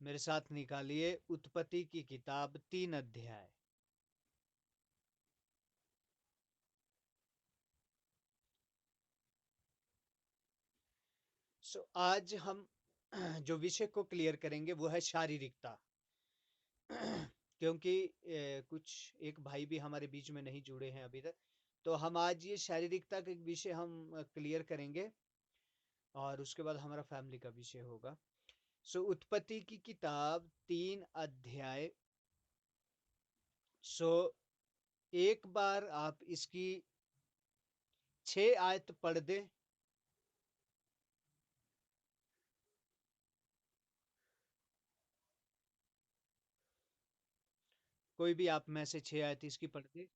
मेरे साथ निकालिए उत्पत्ति की किताब 3 अध्याय। आज हम जो विषय को क्लियर करेंगे वो है शारीरिकता। क्योंकि कुछ एक भाई भी हमारे बीच में नहीं जुड़े हैं अभी तक, तो हम आज ये शारीरिकता का विषय हम क्लियर करेंगे और उसके बाद हमारा फैमिली का विषय होगा। उत्पत्ति की किताब 3 अध्याय। सो एक बार आप इसकी 6 आयत पढ़ दे। कोई भी आप में से 6 आयत इसकी पढ़ दे।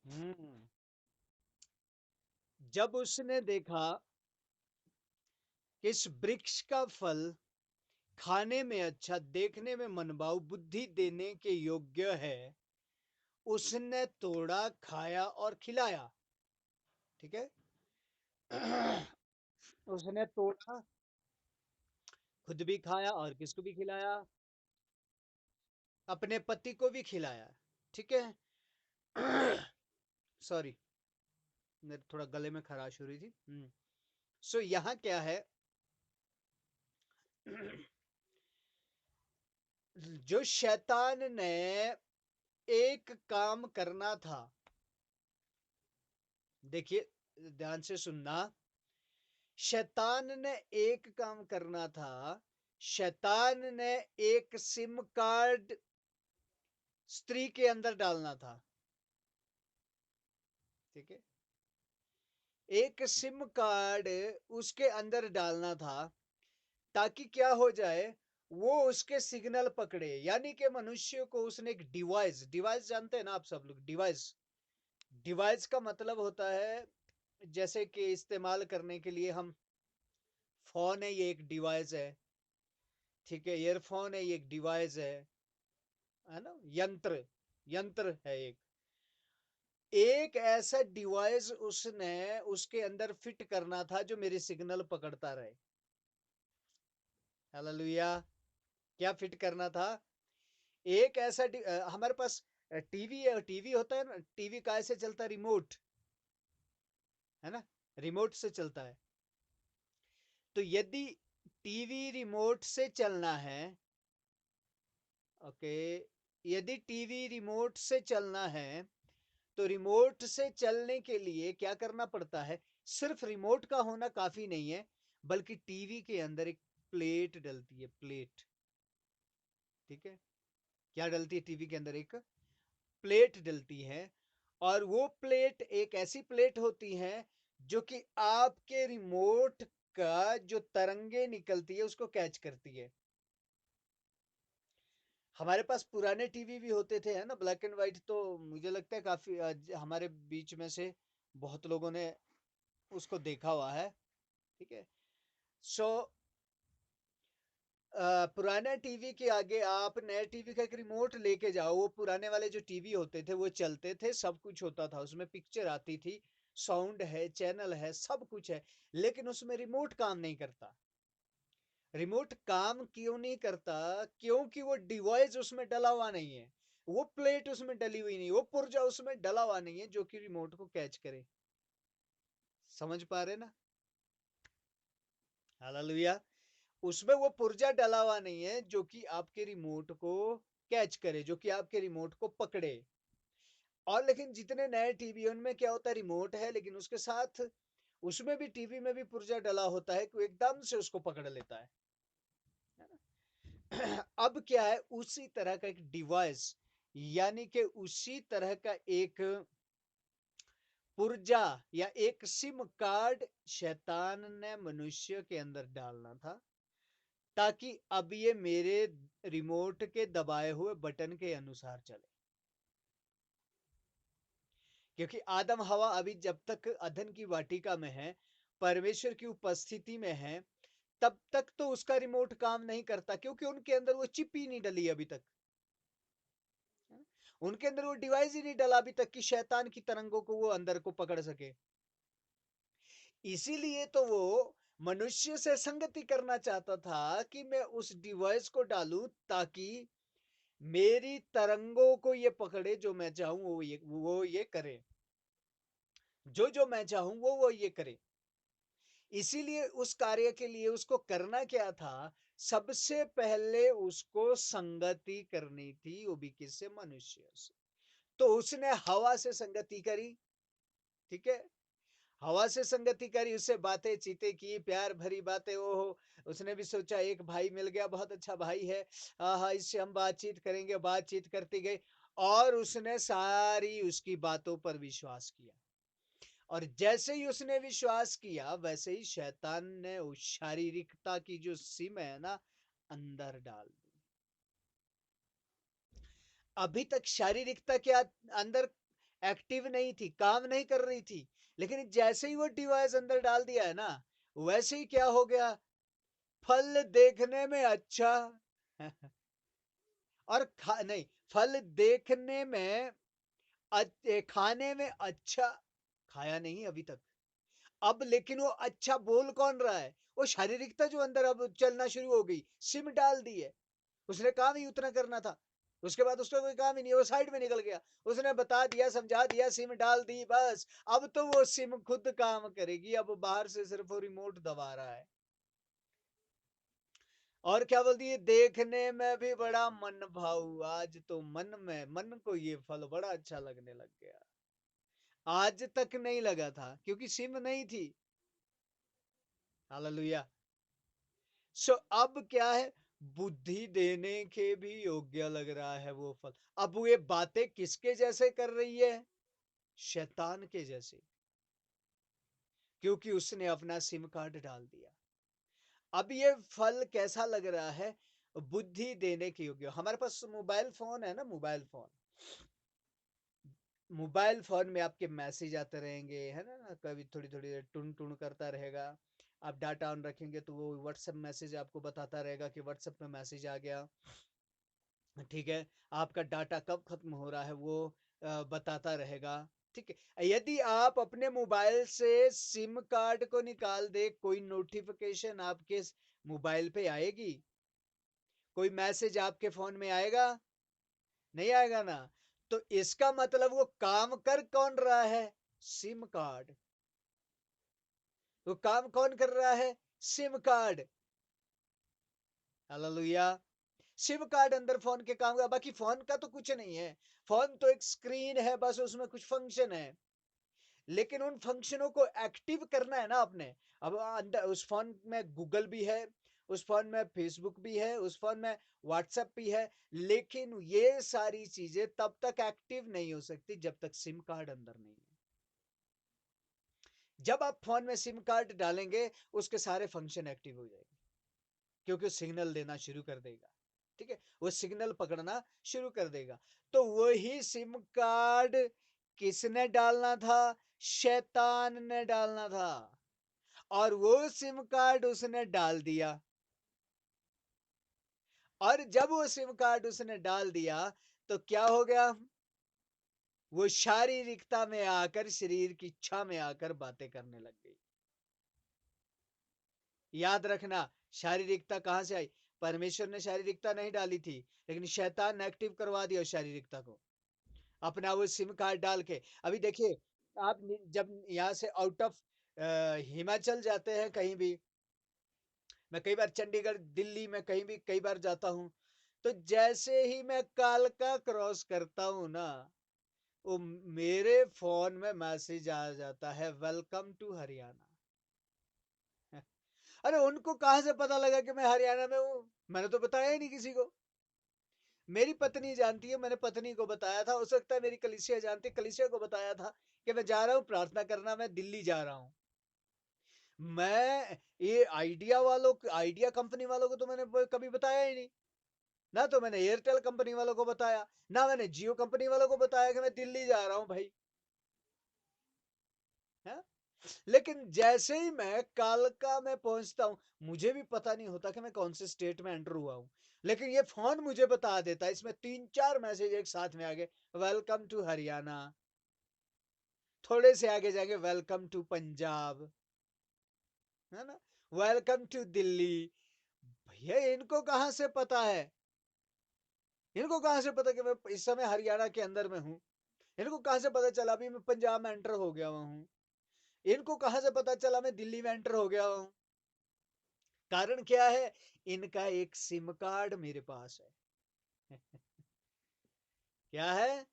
हम्म। जब उसने देखा कि इस वृक्ष का फल खाने में अच्छा, देखने में मनभाऊ, बुद्धि देने के योग्य है, उसने तोड़ा, खाया और खिलाया। ठीक है। उसने तोड़ा, खुद भी खाया और किसको भी खिलाया? अपने पति को भी खिलाया। ठीक है। सॉरी, मेरे थोड़ा गले में खराश हो रही थी। यहाँ क्या है? जो शैतान ने एक काम करना था, देखिए ध्यान से सुनना। शैतान ने एक काम करना था। शैतान ने एक सिम कार्ड स्त्री के अंदर डालना था। ठीक है। एक सिम कार्ड उसके अंदर डालना था, ताकि क्या हो जाए, वो उसके सिग्नल पकड़े। यानी कि मनुष्य को उसने एक डिवाइस, डिवाइस जानते हैं ना आप सब लोग? डिवाइस, डिवाइस का मतलब होता है, जैसे कि इस्तेमाल करने के लिए हम, फोन है ये एक डिवाइस है। ठीक है। ईयरफोन है ये एक डिवाइस है ना? यंत्र, यंत्र है एक। एक ऐसा डिवाइस उसने उसके अंदर फिट करना था जो मेरे सिग्नल पकड़ता रहे। हालेलुया। क्या फिट करना था? एक ऐसा हमारे पास टीवी है। टीवी होता है ना, टीवी काय से चलता है? रिमोट, है ना? रिमोट से चलता है। तो यदि टीवी रिमोट से चलना है, ओके, यदि टीवी रिमोट से चलना है, तो रिमोट से चलने के लिए क्या करना पड़ता है? सिर्फ रिमोट का होना काफी नहीं है, बल्कि टीवी के अंदर एक प्लेट डलती है, प्लेट। ठीक है। क्या डलती है? टीवी के अंदर एक प्लेट डलती है। और वो प्लेट एक ऐसी प्लेट होती है जो कि आपके रिमोट का जो तरंगे निकलती है उसको कैच करती है। हमारे पास पुराने टीवी भी होते थे, है ना, ब्लैक एंड व्हाइट। तो मुझे लगता है काफी हमारे बीच में से बहुत लोगों ने उसको देखा हुआ है। ठीक है। सो पुराने टीवी के आगे आप नए टीवी का एक रिमोट लेके जाओ, वो पुराने वाले जो टीवी होते थे वो चलते थे, सब कुछ होता था उसमें, पिक्चर आती थी, साउंड है, चैनल है, सब कुछ है, लेकिन उसमें रिमोट काम नहीं करता। रिमोट काम क्यों नहीं करता? क्योंकि वो डिवाइस उसमें डला हुआ नहीं है, वो प्लेट उसमें डली हुई नहीं, वो पुर्जा उसमें डला हुआ नहीं है जो कि रिमोट को कैच करे। समझ पा रहे ना? हालेलुया। उसमें वो पुर्जा डला हुआ नहीं है जो कि आपके रिमोट को कैच करे, जो कि आपके रिमोट को पकड़े। और लेकिन जितने नए टीवी उनमें क्या होता है? रिमोट है, लेकिन उसके साथ उसमें भी, टीवी में भी पुर्जा डला होता है कि एकदम से उसको पकड़ लेता है। अब क्या है? उसी तरह का एक डिवाइस, यानी कि उसी तरह का एक पुर्जा या एक सिम कार्ड शैतान ने मनुष्य के अंदर डालना था, ताकि अब ये मेरे रिमोट के दबाए हुए बटन के अनुसार चले। क्योंकि आदम हवा अभी जब तक अदन की वाटिका में है, परमेश्वर की उपस्थिति में है, तब तक तो उसका रिमोट काम नहीं करता, क्योंकि उनके अंदर वो चिप ही नहीं डली अभी तक, उनके अंदर वो डिवाइस ही नहीं डला अभी तक कि शैतान की तरंगों को वो अंदर को पकड़ सके। इसीलिए तो वो मनुष्य से संगति करना चाहता था कि मैं उस डिवाइस को डालूं ताकि मेरी तरंगों को ये पकड़े, जो मैं चाहूं वो ये करे, जो जो मैं चाहूं वो ये करे। इसीलिए उस कार्य के लिए उसको करना क्या था, सबसे पहले उसको संगति करनी थी, वो भी किससे, मनुष्य से। तो उसने हवा से संगति करी, ठीक है, हवा से संगति करी, उससे बातें चीतें की, प्यार भरी बातें, ओहो, उसने भी सोचा एक भाई मिल गया, बहुत अच्छा भाई है, हाँ, इससे हम बातचीत करेंगे, बातचीत करती गई, और उसने सारी उसकी बातों पर विश्वास किया। और जैसे ही उसने विश्वास किया, वैसे ही शैतान ने उस शारीरिकता की जो सिम है ना, अंदर डाल दी। अभी तक शारीरिकता के अंदर एक्टिव नहीं थी, काम नहीं कर रही थी, लेकिन जैसे ही वो डिवाइस अंदर डाल दिया है ना, वैसे ही क्या हो गया, फल देखने में अच्छा और नहीं, फल देखने में खाने में अच्छा, खाया नहीं अभी तक। अब लेकिन वो अच्छा बोल कौन रहा है, वो शारीरिकता जो अंदर अब चलना शुरू हो गई, सिम डाल दी है, उसने काम ही उतना करना था, उसके बाद उसका कोई काम ही नहीं, वो साइड में निकल गया, उसने बता दिया, समझा दिया, सिम डाल दी, बस अब तो वो सिम खुद काम करेगी, अब बाहर से सिर्फ वो रिमोट दबा रहा है। और क्या बोलती है, देखने में भी बड़ा मन भाऊ, आज तो मन को ये फल बड़ा अच्छा लगने लग गया, आज तक नहीं लगा था क्योंकि सिम नहीं थी। हालेलुया। सो अब क्या है, बुद्धि देने के भी योग्य लग रहा है वो फल। अब वो ये बातें किसके जैसे कर रही है, शैतान के जैसे, क्योंकि उसने अपना सिम कार्ड डाल दिया। अब ये फल कैसा लग रहा है, बुद्धि देने के योग्य। हमारे पास मोबाइल फोन है ना, मोबाइल फोन में आपके मैसेज आते रहेंगे, है ना, कभी थोड़ी थोड़ी देर टुन टुन करता रहेगा, आप डाटा ऑन रखेंगे तो वो व्हाट्सएप मैसेज आपको बताता रहेगा कि व्हाट्सएप में मैसेज आ गया, ठीक है, आपका डाटा कब खत्म हो रहा है वो बताता रहेगा, ठीक है। यदि आप अपने मोबाइल से सिम कार्ड को निकाल दे, कोई नोटिफिकेशन आपके मोबाइल पे आएगी, कोई मैसेज आपके फोन में आएगा, नहीं आएगा ना। तो इसका मतलब वो काम कर कौन रहा है, सिम कार्ड, वो काम कौन कर रहा है, SIM card. Hallelujah. SIM card अंदर फोन के काम का, बाकी फोन का तो कुछ नहीं है, फोन तो एक स्क्रीन है, बस उसमें कुछ फंक्शन है, लेकिन उन फंक्शनों को एक्टिव करना है ना आपने। अब अंदर उस फोन में गूगल भी है, उस फोन में फेसबुक भी है, उस फोन में व्हाट्सएप भी है, लेकिन ये सारी चीजें तब तक एक्टिव नहीं हो सकती जब तक सिम कार्ड अंदर नहीं है। जब आप फोन में सिम कार्ड डालेंगे, उसके सारे फंक्शन एक्टिव हो जाएंगे, क्योंकि सिग्नल देना शुरू कर देगा, ठीक है, वो सिग्नल पकड़ना शुरू कर देगा। तो वही सिम कार्ड किसने डालना था, शैतान ने डालना था, और वो सिम कार्ड उसने डाल दिया। और जब वो सिम कार्ड उसने डाल दिया, तो क्या हो गया, वो शारीरिकता में आकर, शरीर की इच्छा में आकर बातें करने लग गई। याद रखना, शारीरिकता कहां से आई, परमेश्वर ने शारीरिकता नहीं डाली थी, लेकिन शैतान ने एक्टिव करवा दिया शारीरिकता को, अपना वो सिम कार्ड डाल के। अभी देखिए, आप जब यहाँ से आउट ऑफ हिमाचल जाते हैं कहीं भी, मैं कई बार चंडीगढ़ दिल्ली में कहीं भी कई बार जाता हूँ, तो जैसे ही मैं कालका क्रॉस करता हूँ ना, वो मेरे फोन में मैसेज आ जाता है, वेलकम टू हरियाणा। अरे उनको कहां से पता लगा कि मैं हरियाणा में हूँ, मैंने तो बताया ही नहीं किसी को। मेरी पत्नी जानती है, मैंने पत्नी को बताया था, हो सकता है मेरी कलीसिया जानती, कलीसिया को बताया था कि मैं जा रहा हूँ प्रार्थना करना, मैं दिल्ली जा रहा हूँ। मैं ये आइडिया कंपनी वालों को तो मैंने कभी बताया ही नहीं, ना तो मैंने एयरटेल कंपनी वालों को बताया, ना मैंने जियो कंपनी वालों को बताया कि मैं दिल्ली जा रहा हूँ भाई, है? लेकिन जैसे ही मैं कालका में पहुंचता हूं, मुझे भी पता नहीं होता कि मैं कौन से स्टेट में एंटर हुआ हूं, लेकिन ये फोन मुझे बता देता है, इसमें 3-4 मैसेज एक साथ में आ गए, वेलकम टू हरियाणा, थोड़े से आगे जाके वेलकम टू पंजाब, है ना, वेलकम टू दिल्ली। भैया इनको कहां से पता है, इनको कहां से पता कि मैं इस समय हरियाणा के अंदर में हूं, इनको कहां से पता चला अभी मैं पंजाब में एंटर हो गया हूं, इनको कहां से पता चला मैं दिल्ली में एंटर हो गया हूं। कारण क्या है, इनका एक सिम कार्ड मेरे पास है। क्या है,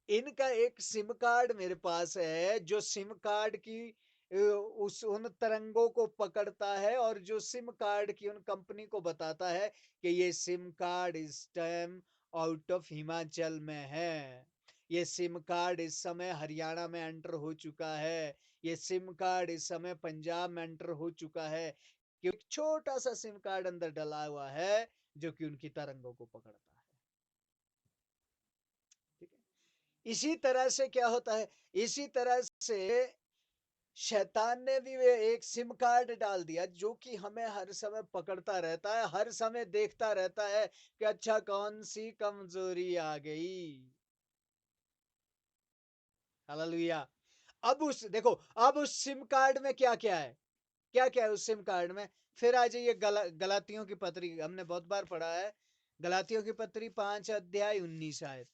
इनका एक सिम कार्ड मेरे पास है, जो सिम कार्ड की उस उन तरंगों को पकड़ता है, और जो सिम कार्ड की उन कंपनी को बताता है कि ये सिम कार्ड इस टाइम आउट ऑफ हिमाचल में है, ये सिम कार्ड इस समय हरियाणा में एंटर हो चुका है, ये सिम कार्ड इस समय पंजाब में एंटर हो चुका है, कि एक छोटा सा सिम कार्ड अंदर डला हुआ है जो कि उनकी तरंगों को पकड़ता है। ठीक है, इसी तरह से क्या होता है, इसी तरह से शैतान ने भी वे एक सिम कार्ड डाल दिया जो कि हमें हर समय पकड़ता रहता है, हर समय देखता रहता है कि अच्छा कौन सी कमजोरी आ गई। हालेलुया। अब उस देखो, अब उस सिम कार्ड में क्या क्या है, क्या क्या है उस सिम कार्ड में। फिर आ जाइए गलातियों की पत्री, हमने बहुत बार पढ़ा है, गलातियों की पत्री 5 अध्याय 19 आयत।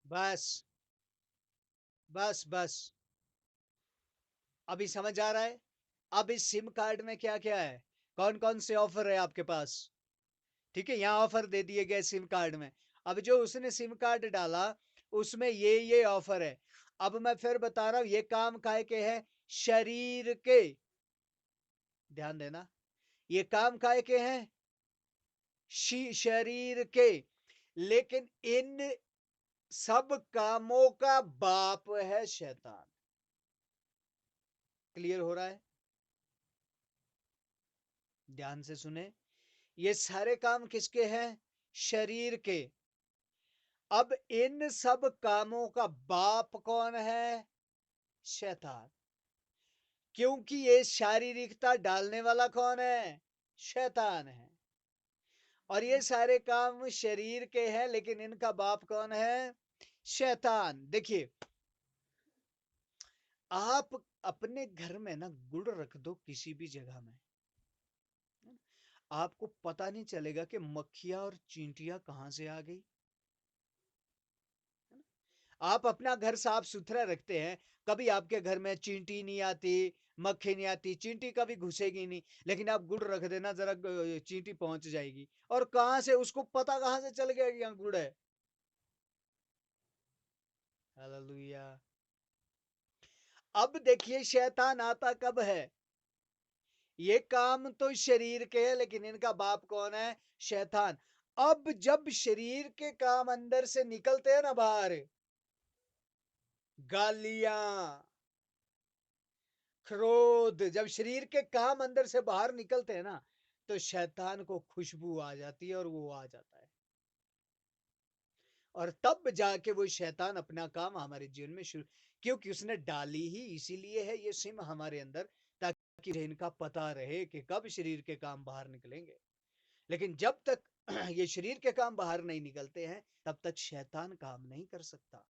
बस बस बस, अभी समझ आ रहा है। अब इस सिम कार्ड में क्या क्या है, कौन कौन से ऑफर है आपके पास। ठीक है, यहाँ ऑफर दे दिए गए सिम कार्ड में। अब जो उसने सिम कार्ड डाला उसमें ये ऑफर है। अब मैं फिर बता रहा हूं, ये काम काहे के है, शरीर के, ध्यान देना, ये काम काहे के हैं, शरीर के, लेकिन इन सब कामों का बाप है शैतान। क्लियर हो रहा है, ध्यान से सुने, ये सारे काम किसके हैं, शरीर के। अब इन सब कामों का बाप कौन है, शैतान। क्योंकि ये शारीरिकता डालने वाला कौन है, शैतान है। और ये सारे काम शरीर के हैं, लेकिन इनका बाप कौन है, शैतान। देखिए, आप अपने घर में ना गुड़ रख दो किसी भी जगह में, आपको पता नहीं चलेगा कि मक्खियां और चींटियां कहां से आ गई। आप अपना घर साफ सुथरा रखते हैं, कभी आपके घर में चींटी नहीं आती, मक्खी नहीं आती, चींटी कभी घुसेगी नहीं, लेकिन आप गुड़ रख देना जरा, चींटी पहुंच जाएगी। और कहां से उसको पता, कहां से चल गया कि यहाँ गुड़ है। हालेलुया। अब देखिए शैतान आता कब है, ये काम तो शरीर के है, लेकिन इनका बाप कौन है, शैतान। अब जब शरीर के काम अंदर से निकलते हैं ना बाहर, गालियां, क्रोध, जब शरीर के काम अंदर से बाहर निकलते हैं ना, तो शैतान को खुशबू आ जाती है और वो आ जाता है, और तब जाके वो शैतान अपना काम हमारे जीवन में शुरू, क्योंकि उसने डाली ही इसीलिए है ये सिम हमारे अंदर, ताकि इनका पता रहे कि कब शरीर के काम बाहर निकलेंगे। लेकिन जब तक ये शरीर के काम बाहर नहीं निकलते हैं, तब तक शैतान काम नहीं कर सकता,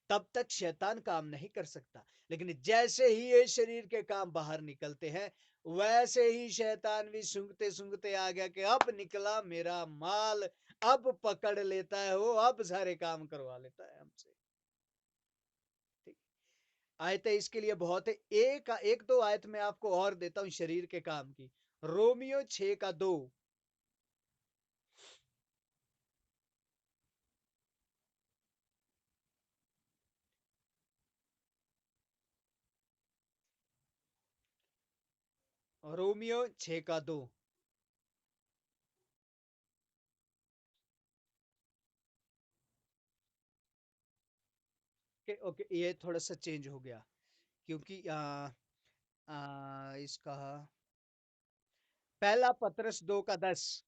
तब तक शैतान काम नहीं कर सकता। लेकिन जैसे ही ये शरीर के काम बाहर निकलते हैं, वैसे ही शैतान भी सूंघते सूंघते आ गया कि अब निकला मेरा माल, अब पकड़ लेता है वो, अब सारे काम करवा लेता है हमसे। ठीक, आयतें इसके लिए बहुत है, एक एक दो आयत में आपको और देता हूं शरीर के काम की। रोमियो 6 का 2, रोमियो 6 का 2। ओके ओके, ये थोड़ा सा चेंज हो गया, क्योंकि इसका पहला पत्रस 2 का 10।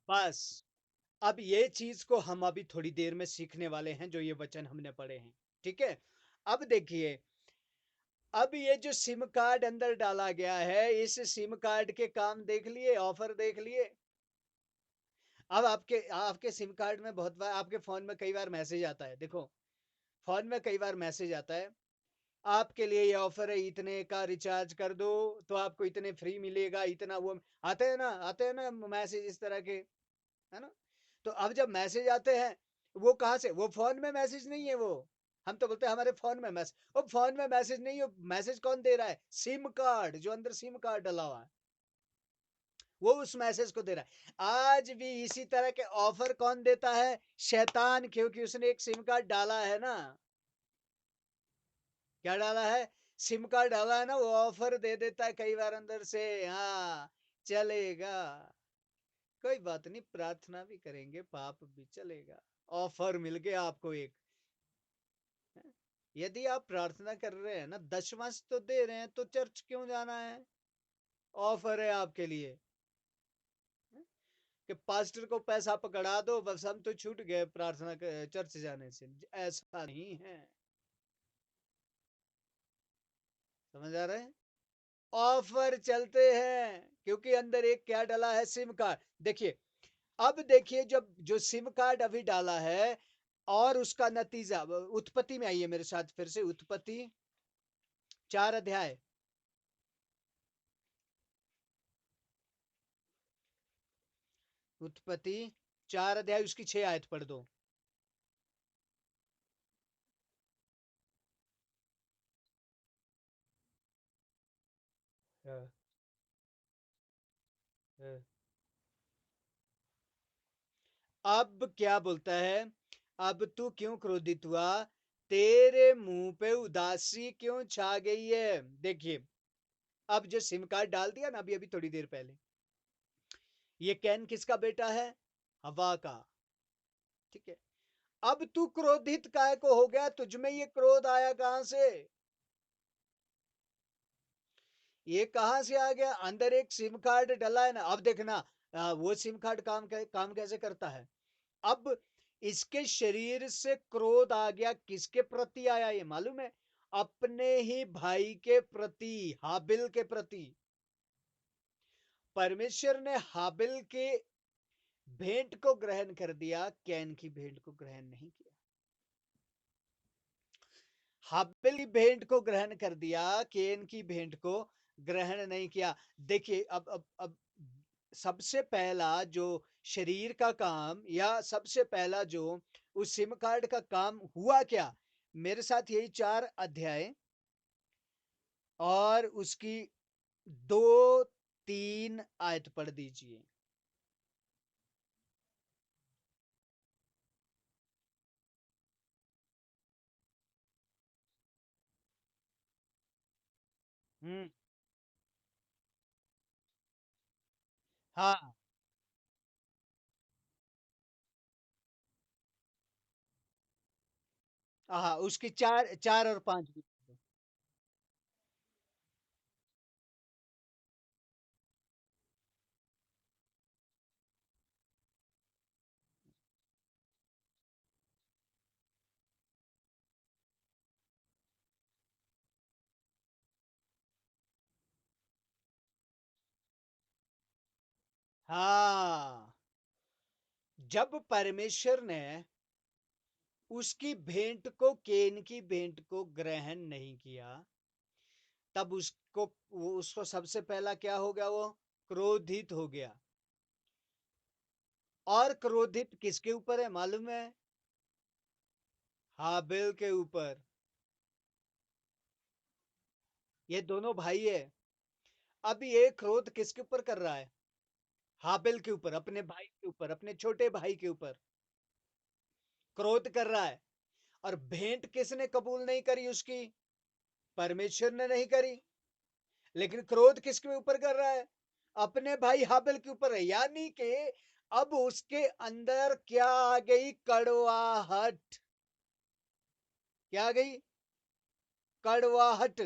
बस अब ये चीज को हम अभी थोड़ी देर में सीखने वाले हैं, जो ये वचन हमने पढ़े हैं। ठीक है, अब देखिए, अब ये जो सिम कार्ड अंदर डाला गया है, इस सिम कार्ड के काम देख लिए, ऑफर देख लिए। अब आपके आपके सिम कार्ड में बहुत बार, आपके फोन में कई बार मैसेज आता है, देखो, फोन में कई बार मैसेज आता है, आपके लिए ये ऑफर है, इतने का रिचार्ज कर दो तो आपको इतने फ्री मिलेगा, इतना वो आते हैं ना मैसेज इस तरह के, है ना। तो अब जब मैसेज आते हैं, वो कहाँ से, वो फोन में मैसेज नहीं है, वो हम तो बोलते हैं हमारे फोन में मैसेज, वो फोन में मैसेज नहीं है, मैसेज कौन दे रहा है, सिम कार्ड, जो अंदर सिम कार्ड डला हुआ है, वो उस मैसेज को दे रहा है। आज भी इसी तरह के ऑफर कौन देता है, शैतान, क्योंकि उसने एक सिम कार्ड डाला है ना। क्या डाला है, सिम कार्ड डाला है ना, वो ऑफर दे देता है कई बार अंदर से। हाँ, चलेगा, कोई बात नहीं, प्रार्थना भी करेंगे, पाप भी चलेगा, ऑफर मिल गया आपको एक। यदि आप प्रार्थना कर रहे हैं ना, दशमांश तो दे रहे हैं, तो चर्च क्यों जाना है, ऑफर है आपके लिए। कि पास्टर को पैसा पकड़ा दो बस हम तो छूट गए प्रार्थना चर्च जाने से, ऐसा नहीं है। समझ आ रहे हैं, ऑफर चलते हैं, क्योंकि अंदर एक क्या डाला है, सिम कार्ड। देखिए, अब देखिए, जब जो सिम कार्ड अभी डाला है, और उसका नतीजा, उत्पत्ति में आइए मेरे साथ फिर से, उत्पत्ति 4 अध्याय, उत्पत्ति 4 अध्याय उसकी 6 आयत पढ़ दो। हाँ, हाँ। अब क्या बोलता है, अब तू क्यों क्रोधित हुआ, तेरे मुंह पे उदासी क्यों छा गई है। देखिए, अब जो सिम कार्ड डाल दिया ना अभी अभी थोड़ी देर पहले, ये कैन किसका बेटा है, हवा का। ठीक है, अब तू क्रोधित काहे को हो गया, तुझ में ये क्रोध आया कहां से, ये कहां से आ गया, अंदर एक सिम कार्ड डला है ना। अब देखना, वो सिम कार्ड काम कैसे करता है। अब इसके शरीर से क्रोध आ गया, किसके प्रति आया ये मालूम है, अपने ही भाई के प्रति, हाबिल के प्रति। परमेश्वर ने हाबिल के भेंट को ग्रहण कर दिया, कैन की भेंट को ग्रहण नहीं किया। हाबिल की भेंट को ग्रहण कर दिया, कैन की भेंट को ग्रहण नहीं किया। देखिए, अब सबसे पहला जो शरीर का काम, या सबसे पहला जो उस सिम कार्ड का काम हुआ क्या, मेरे साथ यही 4 अध्याय और उसकी 2-3 आयत पढ़ दीजिए। हम्म। हाँ हाँ, उसकी 4 4 और 5 भी। हाँ, जब परमेश्वर ने उसकी भेंट को, केन की भेंट को ग्रहण नहीं किया, तब उसको सबसे पहला क्या हो गया, वो क्रोधित हो गया। और क्रोधित किसके ऊपर है मालूम है, हाबिल के ऊपर। ये दोनों भाई है। अब ये क्रोध किसके ऊपर कर रहा है? हाबिल के ऊपर, अपने भाई के ऊपर, अपने छोटे भाई के ऊपर क्रोध कर रहा है। और भेंट किसने कबूल नहीं करी उसकी? परमेश्वर ने नहीं करी। लेकिन क्रोध किसके ऊपर कर रहा है? अपने भाई हाबिल के ऊपर है। यानी कि अब उसके अंदर क्या आ गई? कड़वाहट। क्या आ गई? कड़वाहट।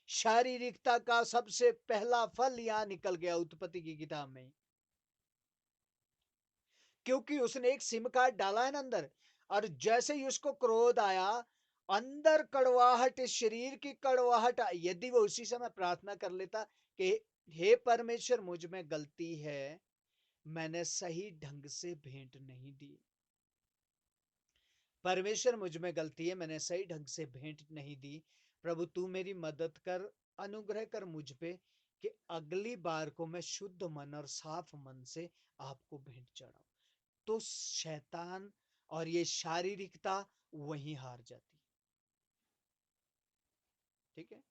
शारीरिकता का सबसे पहला फल यहां निकल गया उत्पत्ति की किताब में, क्योंकि उसने एक सिम कार्ड डाला है ना अंदर। और जैसे ही उसको क्रोध आया, अंदर कड़वाहट, शरीर की कड़वाहट, यदि वो उसी समय प्रार्थना कर लेता कि हे परमेश्वर मुझ में गलती है, मैंने सही ढंग से भेंट नहीं दी, परमेश्वर मुझ में गलती है, मैंने सही ढंग से भेंट नहीं दी, प्रभु तू मेरी मदद कर, अनुग्रह कर मुझ पे कि अगली बार को मैं शुद्ध मन और साफ मन से आपको भेंट चढ़ाऊं, तो शैतान और ये शारीरिकता वहीं हार जाती। ठीक है,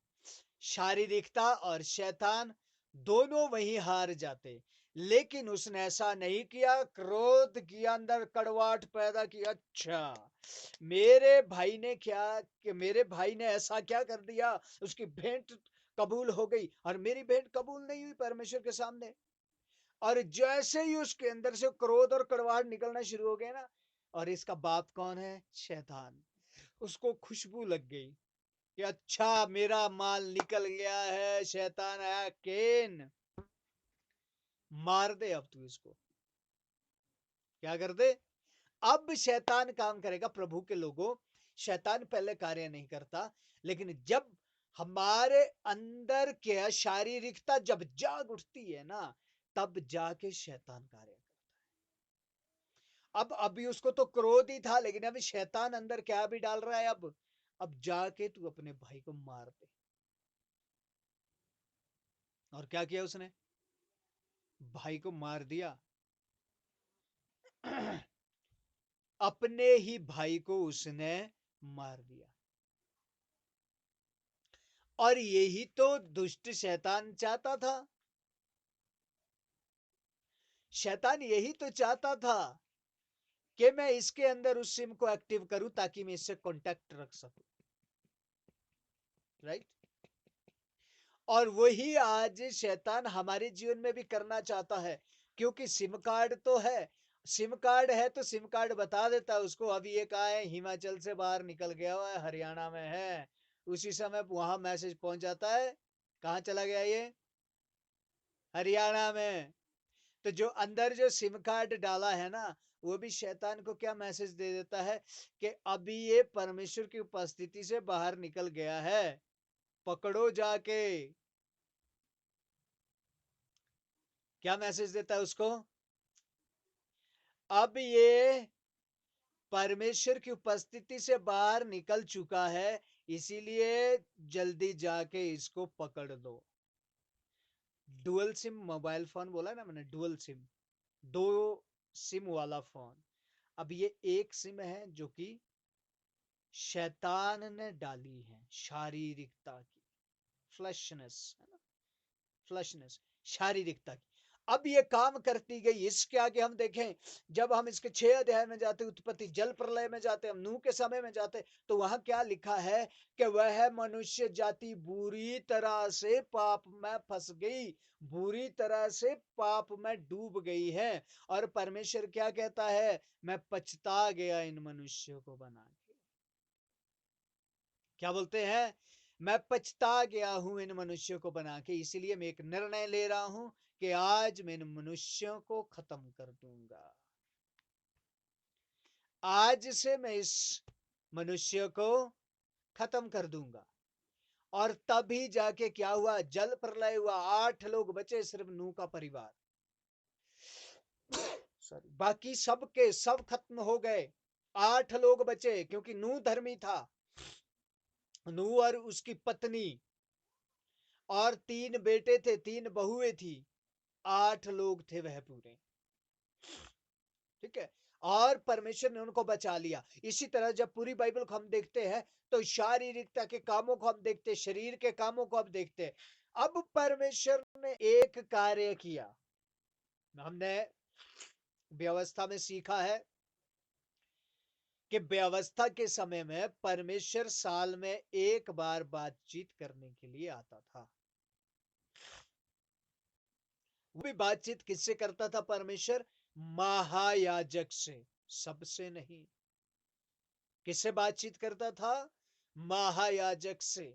शारीरिकता और शैतान दोनों वहीं हार जाते। लेकिन उसने ऐसा नहीं किया, क्रोध किया, अंदर कड़वाहट पैदा की। अच्छा, मेरे भाई ने क्या, कि मेरे भाई ने ऐसा क्या कर दिया, उसकी भेंट कबूल हो गई और मेरी भेंट कबूल नहीं हुई परमेश्वर के सामने। और जैसे ही उसके अंदर से क्रोध और कड़वाहट निकलना शुरू हो गया ना, और इसका बाप कौन है? शैतान। उसको खुशबू लग गई कि अच्छा मेरा माल निकल गया है, शैतान आया, केन मार दे अब तू इसको। क्या कर दे? अब शैतान काम करेगा। प्रभु के लोगों, शैतान पहले कार्य नहीं करता, लेकिन जब हमारे अंदर के शारीरिकता जब जाग उठती है ना, तब जाके शैतान कार्य करता है। अब अभी उसको तो क्रोध ही था, लेकिन अभी शैतान अंदर क्या भी डाल रहा है? अब जाके तू अपने भाई को मार दे। और क्या किया उसने? भाई को मार दिया। अपने ही भाई को उसने मार दिया। और यही तो दुष्ट शैतान चाहता था। शैतान यही तो चाहता था कि मैं इसके अंदर उस सिम को एक्टिव करूं ताकि मैं इससे कांटेक्ट रख सकूं। राइट? और वही आज शैतान हमारे जीवन में भी करना चाहता है, क्योंकि सिम कार्ड तो है। सिम कार्ड है तो सिम कार्ड बता देता है उसको, अभी ये कहा है हिमाचल से बाहर निकल गया हुआ है, हरियाणा में है। उसी समय वहां मैसेज पहुंच जाता है, कहां चला गया ये? हरियाणा में। तो जो अंदर जो सिम कार्ड डाला है ना, वो भी शैतान को क्या मैसेज दे देता है कि अभी ये परमेश्वर की उपस्थिति से बाहर निकल गया है, पकड़ो जाके। क्या मैसेज देता है उसको? अब ये परमेश्वर की उपस्थिति से बाहर निकल चुका है, इसीलिए जल्दी जाके इसको पकड़ लो। डुअल सिम मोबाइल फोन बोला ना मैंने, डुअल सिम, दो सिम वाला फोन। अब ये एक सिम है जो कि शैतान ने डाली है, शारीरिकता की, फ्लैशनेस है ना, फ्लैशनेस, शारीरिकता की। अब ये काम करती गई। इसके आगे हम देखें, जब हम इसके 6 अध्याय में जाते, उत्पत्ति जल प्रलय में जाते, हम नूह के समय में जाते, तो वहां क्या लिखा है कि वह मनुष्य जाति बुरी तरह से पाप में फंस गई, बुरी तरह से पाप में डूब गई है। और परमेश्वर क्या कहता है? मैं पछता गया इन मनुष्यों को बना के। क्या बोलते हैं? मैं पछता गया हूं इन मनुष्यों को बना के, इसलिए मैं एक निर्णय ले रहा हूं कि आज मैं इन मनुष्यों को खत्म कर दूंगा। आज से मैं इस मनुष्य को खत्म कर दूंगा। और तभी जाके क्या हुआ? जल प्रलय हुआ, 8 लोग बचे, सिर्फ नूह का परिवार। सॉरी, बाकी सब के सब खत्म हो गए। 8 लोग बचे, क्योंकि नूह धर्मी था। नूह और उसकी पत्नी और 3 बेटे थे, 3 बहुएं थी। 8 लोग थे वह पूरे। ठीक है। और परमेश्वर ने उनको बचा लिया। इसी तरह जब पूरी बाइबल को हम देखते हैं तो शारीरिकता के कामों को हम देखते हैं, शरीर के कामों को हम देखते हैं। अब परमेश्वर ने एक कार्य किया। हमने व्यवस्था में सीखा है कि व्यवस्था के समय में परमेश्वर साल में एक बार बातचीत करने के लिए आता था। वो भी बातचीत किससे करता था परमेश्वर? महायाजक से, सबसे नहीं। किससे बातचीत करता था? महायाजक से।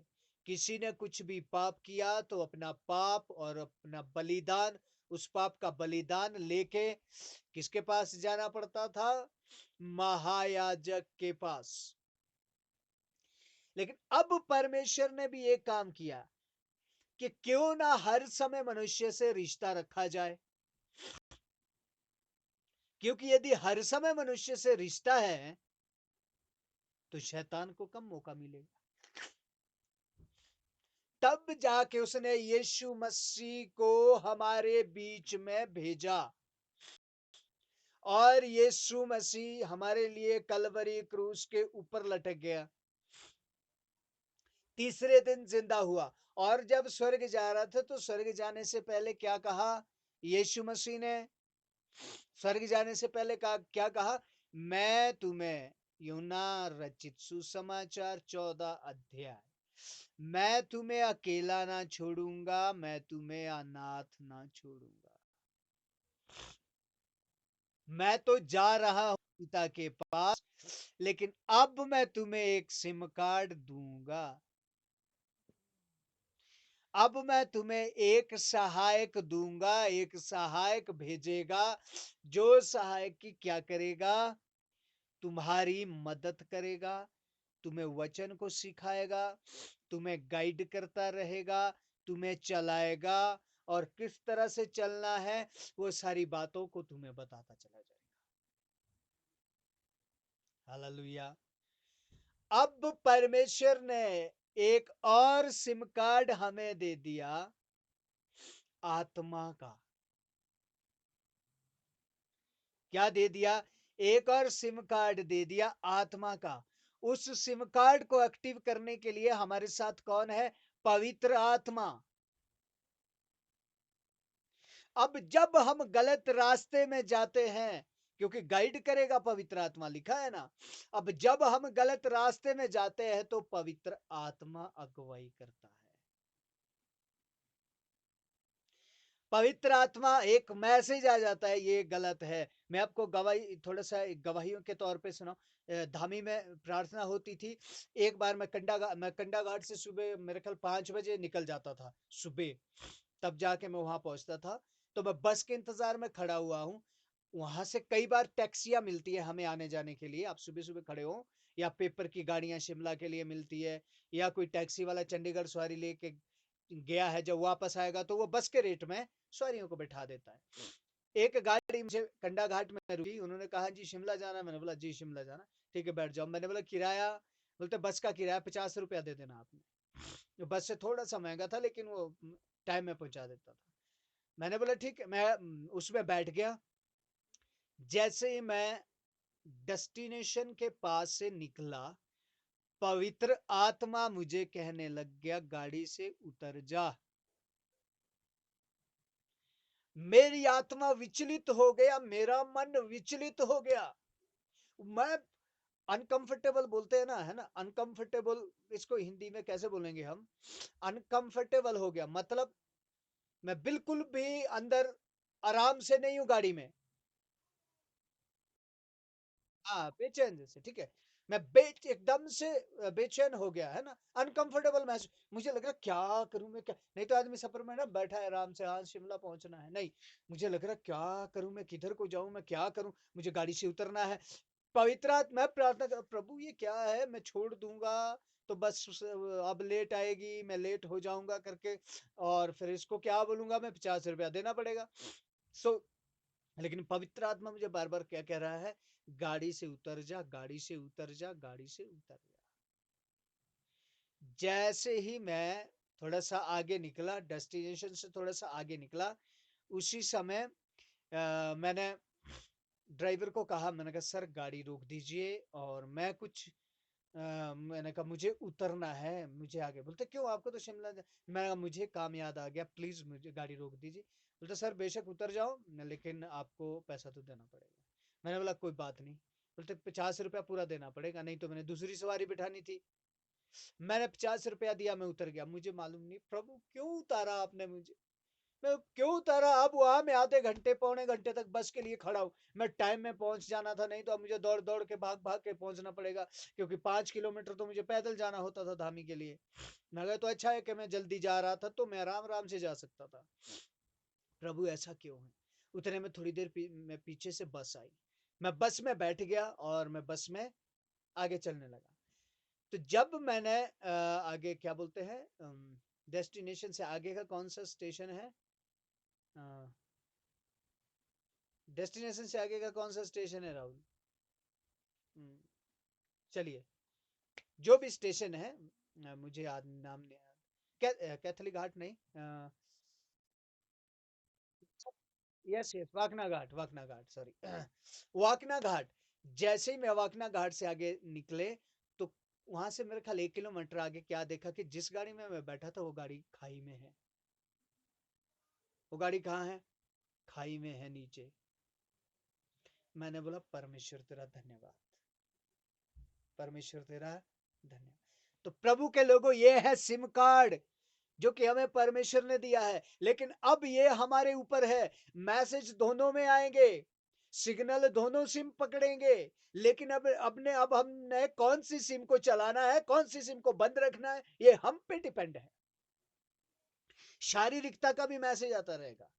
किसी ने कुछ भी पाप किया तो अपना पाप और अपना बलिदान, उस पाप का बलिदान लेके किसके पास जाना पड़ता था? महायाजक के पास। लेकिन अब परमेश्वर ने भी एक काम किया कि क्यों ना हर समय मनुष्य से रिश्ता रखा जाए, क्योंकि यदि हर समय मनुष्य से रिश्ता है तो शैतान को कम मौका मिलेगा। तब जाके उसने यीशु मसीह को हमारे बीच में भेजा और यीशु मसीह हमारे लिए कलवरी क्रूस के ऊपर लटक गया, तीसरे दिन जिंदा हुआ। और जब स्वर्ग जा रहा था तो स्वर्ग जाने से पहले क्या कहा यीशु मसीह ने? स्वर्ग जाने से पहले क्या कहा? मैं तुम्हें, यूना रचित सुसमाचार 14 अध्याय, मैं तुम्हें अकेला ना छोड़ूंगा, मैं तुम्हें अनाथ ना छोड़ूंगा। मैं तो जा रहा हूं पिता के पास, लेकिन अब मैं तुम्हें एक सिम कार्ड दूंगा। अब मैं तुम्हें एक सहायक दूंगा, एक सहायक भेजेगा, जो सहायक की क्या करेगा? तुम्हारी मदद करेगा, तुम्हें वचन को सिखाएगा, तुम्हें गाइड करता रहेगा, तुम्हें चलाएगा, और किस तरह से चलना है वो सारी बातों को तुम्हें बताता चला जाएगा। हालेलुया। अब परमेश्वर ने एक और सिम कार्ड हमें दे दिया, आत्मा का। क्या दे दिया? एक और सिम कार्ड दे दिया, आत्मा का। उस सिम कार्ड को एक्टिव करने के लिए हमारे साथ कौन है? पवित्र आत्मा। अब जब हम गलत रास्ते में जाते हैं, क्योंकि गाइड करेगा पवित्र आत्मा, लिखा है ना। अब जब हम गलत रास्ते में जाते हैं तो पवित्र आत्मा अगुवाई करता है। पवित्र आत्मा एक मैसेज आ जाता है, ये गलत है। मैं आपको गवाही, थोड़ा सा गवाहियों के तौर पे सुनाऊं। धामी में प्रार्थना होती थी। एक बार मैं कंडा घाट से सुबह मेरे ख्याल 5 बजे निकल जाता था सुबह, तब जाके मैं वहां पहुंचता था। तो मैं बस के इंतजार में खड़ा हुआ हूँ। वहां से कई बार टैक्सियां मिलती है हमें आने जाने के लिए, आप सुबह सुबह खड़े हो, या पेपर की गाड़ियां शिमला के लिए मिलती है, या कोई टैक्सी वाला चंडीगढ़ सवारी लेके गया है, जब वापस आएगा तो वो बस के रेट में सवारियों को बैठा देता है। एक गाड़ी मुझे कंडा घाट में रुकी, उन्होंने कहा जी शिमला जाना, मैंने बोला जी शिमला जाना, ठीक है बैठ जाओ। मैंने बोला किराया, बोलते बस का किराया 50 रुपया दे देना आपने। बस से थोड़ा सा महंगा था लेकिन वो टाइम में पहुंचा देता था। मैंने बोला ठीक है, मैं उसमें बैठ गया। जैसे ही मैं डेस्टिनेशन के पास से निकला, पवित्र आत्मा मुझे कहने लग गया गाड़ी से उतर जा। मेरी आत्मा विचलित हो गया, मेरा मन विचलित हो गया। मैं अनकंफर्टेबल बोलते हैं ना, है ना, अनकंफर्टेबल, इसको हिंदी में कैसे बोलेंगे हम? अनकंफर्टेबल हो गया, मतलब मैं बिल्कुल भी अंदर आराम से नहीं हूं गाड़ी में। हाँ, बेचैन जैसे, ठीक है। मैं एकदम से बेचैन हो गया, है ना, अनकंफर्टेबल महसूस। मुझे लग रहा क्या करूं मैं, क्या नहीं तो आदमी सफर में ना बैठा है आराम से, हाँ शिमला पहुंचना है, नहीं, मुझे लग रहा क्या करूं मैं, किधर को जाऊं मैं, क्या करूं, मुझे गाड़ी से उतरना है। पवित्र आत्मा, मैं प्रार्थना कर, प्रभु ये क्या है, मैं छोड़ दूंगा तो बस अब लेट आएगी, मैं लेट हो जाऊंगा करके, और फिर इसको क्या बोलूंगा मैं, 50 रुपया देना पड़ेगा। सो लेकिन पवित्र आत्मा मुझे बार बार क्या कह रहा है? गाड़ी से उतर जा, गाड़ी से उतर जा, गाड़ी से उतर जा। जैसे ही मैं थोड़ा सा आगे निकला, डेस्टिनेशन से थोड़ा सा आगे निकला, उसी समय मैंने ड्राइवर को कहा, मैंने कहा सर गाड़ी रोक दीजिए और मैं कुछ मैंने कहा मुझे उतरना है, मुझे आगे। बोलते क्यों, आपको तो शिमला मैं कहा, मुझे काम याद आ गया, प्लीज मुझे गाड़ी रोक दीजिए। बोलते सर बेशक उतर जाओ, लेकिन आपको पैसा तो देना पड़ेगा। मैंने बोला कोई बात नहीं। बोलते 50 रुपया पूरा देना पड़ेगा, नहीं तो मैंने दूसरी सवारी बिठानी थी। मैंने 50 रुपया दिया, मैं उतर गया। मुझे मालूम नहीं प्रभु क्यों उतारा आपने मुझे, मैं क्यों उतारा। अब वहां में आधे घंटे पौने घंटे तक बस के लिए खड़ा हूँ। मैं टाइम में पहुंच जाना था, नहीं तो अब मुझे दौड़ दौड़ के भाग भाग के पहुंचना पड़ेगा, क्योंकि 5 किलोमीटर तो मुझे पैदल जाना होता था धामी के लिए। मगर तो अच्छा है कि मैं जल्दी जा रहा था, तो मैं आराम आराम से जा सकता था। प्रभु ऐसा क्यों है। उतने में थोड़ी देर में पीछे से बस आई। मैं बस में बैठ गया और मैं बस में आगे चलने लगा। तो जब मैंने आगे क्या बोलते हैं, डेस्टिनेशन से आगे का कौन सा स्टेशन है, डेस्टिनेशन से आगे का कौन सा स्टेशन है राहुल? चलिए, जो भी स्टेशन है, मुझे याद नाम नहीं याद, कैथलिक घाट नहीं, यस यस, वाकना घाट, वाकना घाट, सॉरी वाकना घाट। जैसे ही मैं वाकना घाट से आगे निकले, तो वहां से मेरे ख्याल 1 किलोमीटर आगे क्या देखा कि जिस गाड़ी में मैं बैठा था वो गाड़ी खाई में है। वो गाड़ी कहाँ है? खाई में है नीचे। मैंने बोला परमेश्वर तेरा धन्यवाद, परमेश्वर तेरा धन्यवाद। तो प्रभु के लोगों, ये है सिम कार्ड जो कि हमें परमेश्वर ने दिया है। लेकिन अब ये हमारे ऊपर है। मैसेज दोनों में आएंगे, सिग्नल दोनों सिम पकड़ेंगे, लेकिन अब हमने कौन सी सिम को चलाना है, कौन सी सिम को बंद रखना है, ये हम पे डिपेंड है। शारीरिकता का भी मैसेज आता रहेगा,